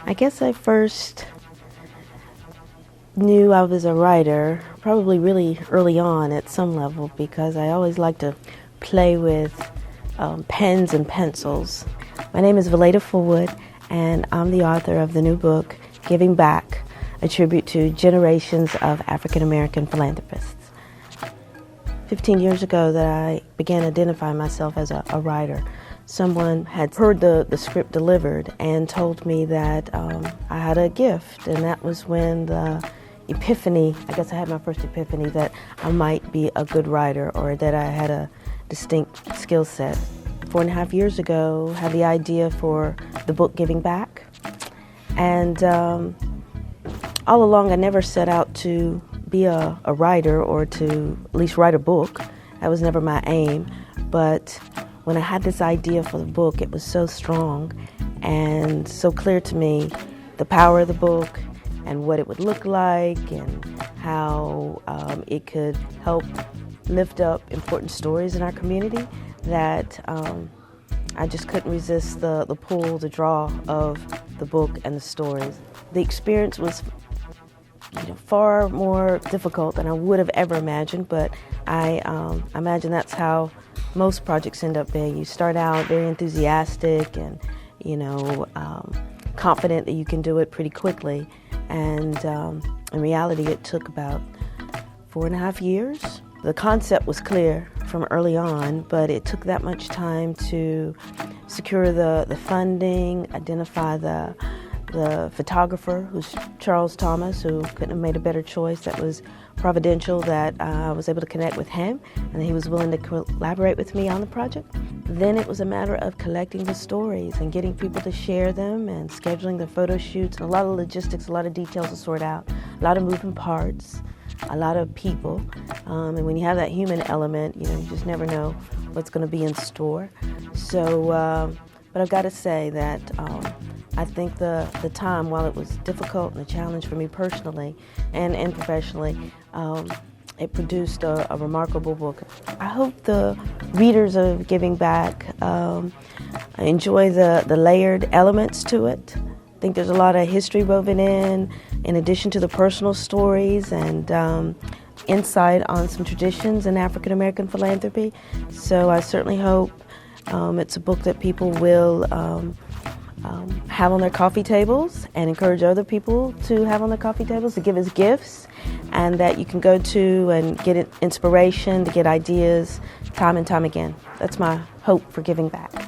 I guess I first knew I was a writer probably really early on at some level, because I always liked to play with pens and pencils. My name is Valaida Fullwood, and I'm the author of the new book, Giving Back, a tribute to generations of African American philanthropists. 15 years ago that I began identifying myself as a writer, someone had heard the script delivered and told me that I had a gift, and that was when the epiphany, I guess I had my first epiphany that I might be a good writer, or that I had a distinct skill set. 4.5 years ago, I had the idea for the book Giving Back, and all along I never set out to be a writer or to at least write a book. That was never my aim, but when I had this idea for the book, it was so strong and so clear to me, the power of the book and what it would look like and how it could help lift up important stories in our community, that I just couldn't resist the pull, the draw of the book and the stories. The experience was far more difficult than I would have ever imagined, but I imagine that's how most projects end up being. You start out very enthusiastic and confident that you can do it pretty quickly, and in reality it took about 4.5 years. The concept was clear from early on, but it took that much time to secure the funding, identify the photographer, who's Charles Thomas, who couldn't have made a better choice. That was providential that I was able to connect with him and he was willing to collaborate with me on the project. Then it was a matter of collecting the stories and getting people to share them and scheduling the photo shoots, and a lot of logistics, a lot of details to sort out, a lot of moving parts, a lot of people, and when you have that human element, you just never know what's going to be in store. So, but I've got to say that I think the time, while it was difficult and a challenge for me personally and professionally, it produced a remarkable book. I hope the readers of Giving Back enjoy the layered elements to it. I think there's a lot of history woven in addition to the personal stories, and insight on some traditions in African American philanthropy. So I certainly hope it's a book that people will have on their coffee tables and encourage other people to have on their coffee tables, to give as gifts, and that you can go to and get inspiration, to get ideas time and time again. That's my hope for Giving Back.